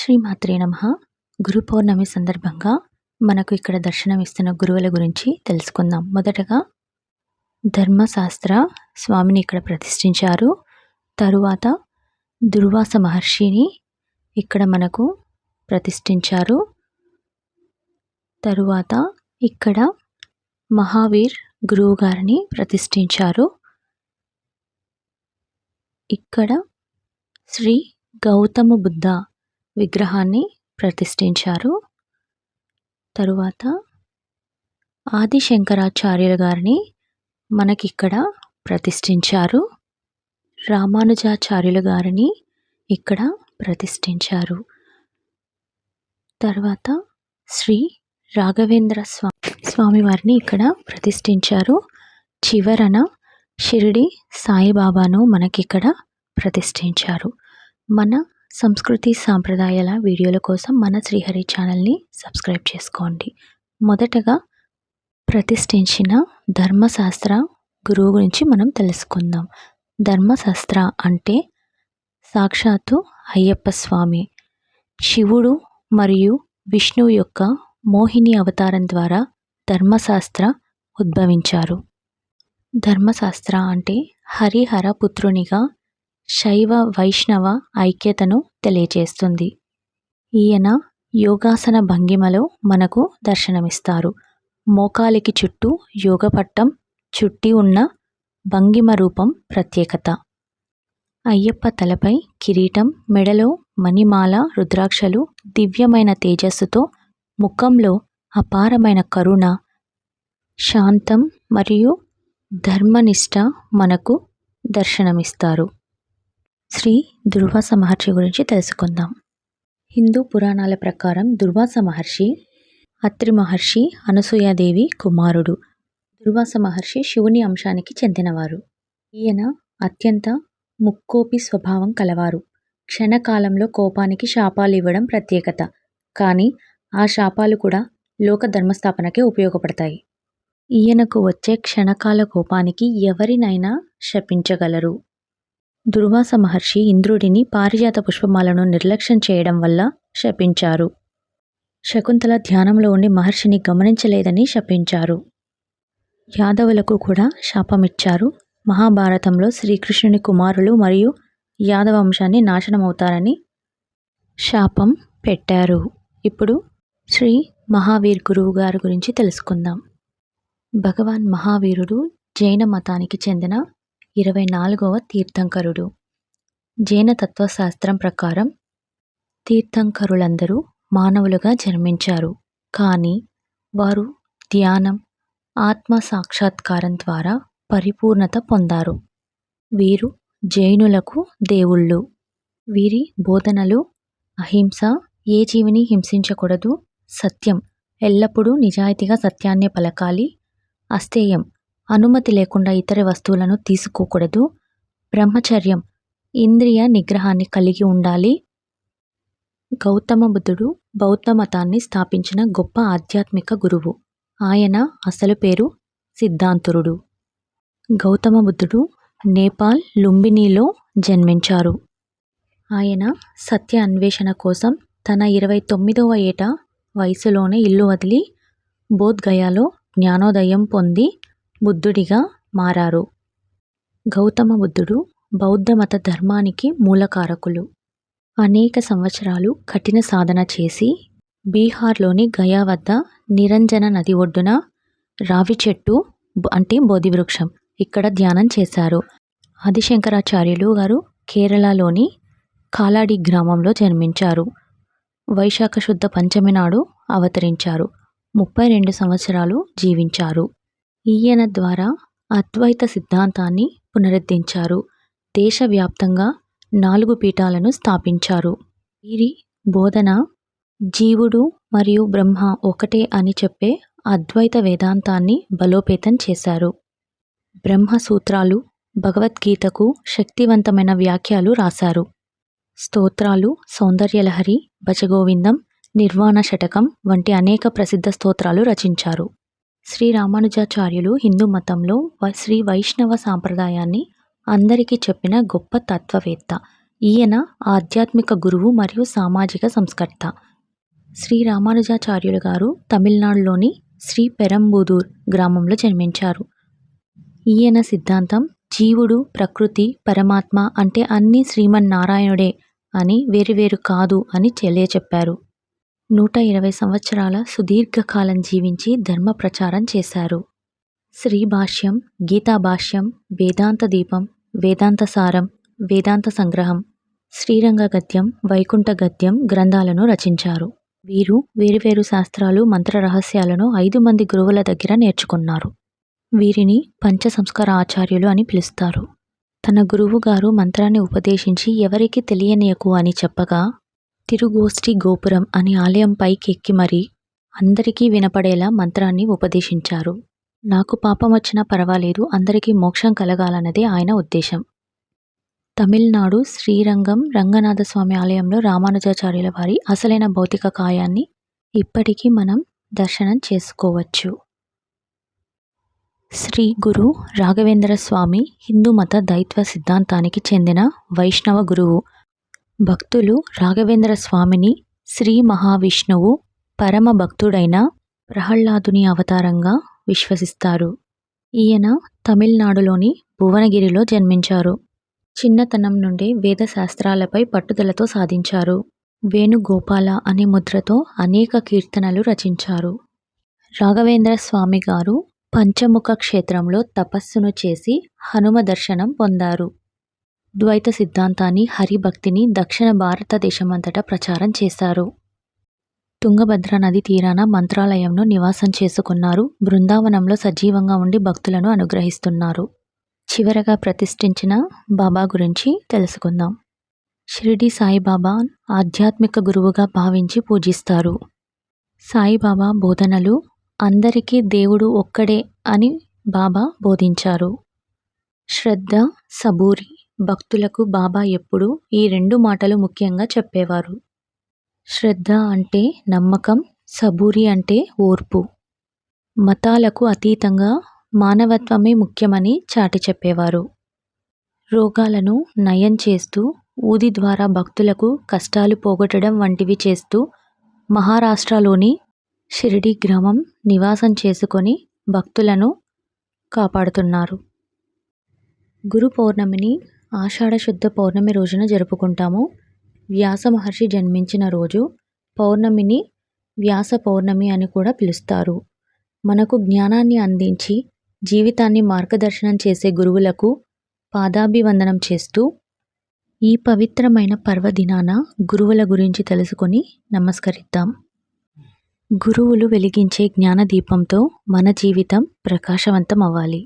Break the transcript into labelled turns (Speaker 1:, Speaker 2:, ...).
Speaker 1: శ్రీమాత్రే నమః. గురు పౌర్ణమి సందర్భంగా మనకు ఇక్కడ దర్శనమిస్తున్న గురువుల గురించి తెలుసుకుందాం. మొదటగా ధర్మశాస్త్ర స్వామిని ఇక్కడ ప్రతిష్ఠించారు. తరువాత దుర్వాస మహర్షిని ఇక్కడ మనకు ప్రతిష్ఠించారు. తరువాత ఇక్కడ మహావీర్ గురువు గారిని ప్రతిష్ఠించారు. ఇక్కడ శ్రీ గౌతమ బుద్ధ విగ్రహాన్ని ప్రతిష్ఠించారు. తరువాత ఆది శంకరాచార్యుల గారిని మనకిక్కడ ప్రతిష్ఠించారు. రామానుజాచార్యుల గారిని ఇక్కడ ప్రతిష్ఠించారు. తర్వాత శ్రీ రాఘవేంద్ర స్వామి వారిని ఇక్కడ ప్రతిష్ఠించారు. చివరన షిరిడి సాయిబాబాను మనకిక్కడ ప్రతిష్ఠించారు. మన సంస్కృతి సాంప్రదాయాల వీడియోల కోసం మన శ్రీహరి ఛానల్ని సబ్స్క్రైబ్ చేసుకోండి. మొదటగా ప్రతిష్ఠించిన ధర్మశాస్త్ర గురువు గురించి మనం తెలుసుకుందాం. ధర్మశాస్త్ర అంటే సాక్షాత్తు అయ్యప్ప స్వామి, శివుడు మరియు విష్ణువు యొక్క మోహిని అవతారం ద్వారా ధర్మశాస్త్ర ఉద్భవించారు. ధర్మశాస్త్ర అంటే హరిహర పుత్రునిగా శైవ వైష్ణవ ఐక్యతను తెలియజేస్తుంది. ఈయన యోగాసన భంగిమలో మనకు దర్శనమిస్తారు. మోకాలికి చుట్టూ యోగపట్టం చుట్టి ఉన్న భంగిమ రూపం ప్రత్యేకత. అయ్యప్ప తలపై కిరీటం, మెడలో మణిమాల, రుద్రాక్షలు, దివ్యమైన తేజస్సుతో ముఖంలో అపారమైన కరుణ, శాంతం మరియు ధర్మనిష్ట మనకు దర్శనమిస్తారు. శ్రీ దుర్వాస మహర్షి గురించి తెలుసుకుందాం. హిందూ పురాణాల ప్రకారం దుర్వాస మహర్షి అత్రి మహర్షి అనసూయాదేవి కుమారుడు. దుర్వాస మహర్షి శివుని అంశానికి చెందినవారు. ఈయన అత్యంత ముక్కోపి స్వభావం కలవారు. క్షణకాలంలో కోపానికి శాపాలు ఇవ్వడం ప్రత్యేకత. కానీ ఆ శాపాలు కూడా లోక ధర్మస్థాపనకే ఉపయోగపడతాయి. ఈయనకు వచ్చే క్షణకాల కోపానికి ఎవరినైనా శపించగలరు. దుర్వాస మహర్షి ఇంద్రుడిని పారిజాత పుష్పమాలను నిర్లక్ష్యం చేయడం వల్ల శపించారు. శకుంతల ధ్యానంలో ఉండి మహర్షిని గమనించలేదని శపించారు. యాదవులకు కూడా శాపమిచ్చారు. మహాభారతంలో శ్రీకృష్ణుని కుమారులు మరియు యాదవ వంశాన్ని నాశనమవుతారని శాపం పెట్టారు. ఇప్పుడు శ్రీ మహావీర్ గురువు గారి గురించి తెలుసుకుందాం. భగవాన్ మహావీరుడు జైన మతానికి చెందిన 24వ తీర్థంకరుడు. జైన తత్వశాస్త్రం ప్రకారం తీర్థంకరులందరూ మానవులుగా జన్మించారు. కానీ వారు ధ్యానం, ఆత్మ సాక్షాత్కారం ద్వారా పరిపూర్ణత పొందారు. వీరు జైనులకు దేవుళ్ళు. వీరి బోధనలు అహింస, ఏ జీవిని హింసించకూడదు, సత్యం, ఎల్లప్పుడూ నిజాయితీగా సత్యాన్నే పలకాలి, అస్తేయం, అనుమతి లేకుండా ఇతర వస్తువులను తీసుకోకూడదు, బ్రహ్మచర్యం, ఇంద్రియ నిగ్రహాన్ని కలిగి ఉండాలి. గౌతమ బుద్ధుడు బౌద్ధ మతాన్ని స్థాపించిన గొప్ప ఆధ్యాత్మిక గురువు. ఆయన అసలు పేరు సిద్ధాంతురుడు. గౌతమ బుద్ధుడు నేపాల్ లుంబినీలో జన్మించారు. ఆయన సత్య అన్వేషణ కోసం తన 29వ ఏట వయసులోనే ఇల్లు వదిలి బోధ్గయాలో జ్ఞానోదయం పొంది బుద్ధుడిగా మారారు. గౌతమ బుద్ధుడు బౌద్ధ మత ధర్మానికి మూలకారకులు. అనేక సంవత్సరాలు కఠిన సాధన చేసి బీహార్లోని గయా వద్ద నిరంజన నది ఒడ్డున రావి చెట్టు అంటే బోధివృక్షం ఇక్కడ ధ్యానం చేశారు. ఆదిశంకరాచార్యులు గారు కేరళలోని కాలాడి గ్రామంలో జన్మించారు. వైశాఖ శుద్ధ పంచమి నాడు అవతరించారు. 32 సంవత్సరాలు జీవించారు. ఈయన ద్వారా అద్వైత సిద్ధాంతాన్ని పునరుద్ధరించారు. దేశవ్యాప్తంగా 4 పీఠాలను స్థాపించారు. వీరి బోధన జీవుడు మరియు బ్రహ్మ ఒకటే అని చెప్పే అద్వైత వేదాంతాన్ని బలోపేతం చేశారు. బ్రహ్మ సూత్రాలు, భగవద్గీతకు శక్తివంతమైన వ్యాఖ్యలు రాశారు. స్తోత్రాలు, సౌందర్యలహరి, భజగోవిందం, నిర్వాణ శతకం వంటి అనేక ప్రసిద్ధ స్తోత్రాలు రచించారు. శ్రీ రామానుజాచార్యులు హిందూ మతంలో శ్రీ వైష్ణవ సాంప్రదాయాన్ని అందరికీ చెప్పిన గొప్ప తత్వవేత్త. ఈయన ఆధ్యాత్మిక గురువు మరియు సామాజిక సంస్కర్త. శ్రీ రామానుజాచార్యులు గారు తమిళనాడులోని శ్రీ పెరంబుదూర్ గ్రామంలో జన్మించారు. ఈయన సిద్ధాంతం జీవుడు, ప్రకృతి, పరమాత్మ అంటే అన్నీ శ్రీమన్నారాయణుడే అని, వేరువేరు కాదు అని తెలియచెప్పారు. 120 సంవత్సరాల సుదీర్ఘకాలం జీవించి ధర్మ ప్రచారం చేశారు. శ్రీ భాష్యం, గీతా భాష్యం, వేదాంత దీపం, వేదాంత సారం, వేదాంత సంగ్రహం, శ్రీరంగ గద్యం, వైకుంఠ గద్యం గ్రంథాలను రచించారు. వీరు వేరువేరు శాస్త్రాలు, మంత్ర రహస్యాలను 5 మంది గురువుల దగ్గర నేర్చుకున్నారు. వీరిని పంచ సంస్కార ఆచార్యులు అని పిలుస్తారు. తన గురువు గారు మంత్రాన్ని ఉపదేశించి ఎవరికి తెలియనీయకు అని చెప్పగా తిరుగోష్ఠి గోపురం అనే ఆలయం పైకి ఎక్కి మరీ అందరికీ వినపడేలా మంత్రాన్ని ఉపదేశించారు. నాకు పాపం వచ్చినా పర్వాలేదు, అందరికీ మోక్షం కలగాలన్నదే ఆయన ఉద్దేశం. తమిళనాడు శ్రీరంగం రంగనాథస్వామి ఆలయంలో రామానుజాచార్యుల వారి అసలైన భౌతిక కాయాన్ని ఇప్పటికీ మనం దర్శనం చేసుకోవచ్చు. శ్రీ గురు రాఘవేంద్ర స్వామి హిందూ మత దైత్వ సిద్ధాంతానికి చెందిన వైష్ణవ గురువు. భక్తులు రాఘవేంద్ర స్వామిని శ్రీ మహావిష్ణువు పరమ భక్తుడైన ప్రహ్లాదుని అవతారంగా విశ్వసిస్తారు. ఈయన తమిళనాడులోని భువనగిరిలో జన్మించారు. చిన్నతనం నుండే వేద శాస్త్రాలపై పట్టుదలతో సాధించారు. వేణుగోపాల అనే ముద్రతో అనేక కీర్తనలు రచించారు. రాఘవేంద్ర స్వామి గారు పంచముఖ క్షేత్రంలో తపస్సును చేసి హనుమ దర్శనం పొందారు. ద్వైత సిద్ధాంతాన్ని, హరిభక్తిని దక్షిణ భారతదేశమంతటా ప్రచారం చేశారు. తుంగభద్ర నది తీరాన మంత్రాలయంను నివాసం చేసుకున్నారు. బృందావనంలో సజీవంగా ఉండి భక్తులను అనుగ్రహిస్తున్నారు. చివరగా ప్రతిష్ఠించిన బాబా గురించి తెలుసుకుందాం. షిరిడి సాయిబాబా ఆధ్యాత్మిక గురువుగా భావించి పూజిస్తారు. సాయిబాబా బోధనలు అందరికీ దేవుడు ఒక్కడే అని బాబా బోధించారు. శ్రద్ధ, సబూరి, భక్తులకు బాబా ఎప్పుడూ ఈ 2 మాటలు ముఖ్యంగా చెప్పేవారు. శ్రద్ధ అంటే నమ్మకం, సబూరి అంటే ఓర్పు. మతాలకు అతీతంగా మానవత్వమే ముఖ్యమని చాటి చెప్పేవారు. రోగాలను నయం చేస్తూ, ఊది ద్వారా భక్తులకు కష్టాలు పోగొట్టడం వంటివి చేస్తూ మహారాష్ట్రలోని షిరిడి గ్రామం నివాసం చేసుకొని భక్తులను కాపాడుతున్నారు. గురు పౌర్ణమిని ఆషాఢ శుద్ధ పౌర్ణమి రోజున జరుపుకుంటాము. వ్యాస మహర్షి జన్మించిన రోజు పౌర్ణమిని వ్యాస పౌర్ణమి అని కూడా పిలుస్తారు. మనకు జ్ఞానాన్ని అందించి జీవితాన్ని మార్గదర్శనం చేసే గురువులకు పాదాభివందనం చేస్తూ ఈ పవిత్రమైన పర్వదినాన గురువుల గురించి తెలుసుకొని నమస్కరిద్దాం. గురువులు వెలిగించే జ్ఞానదీపంతో మన జీవితం ప్రకాశవంతం అవ్వాలి.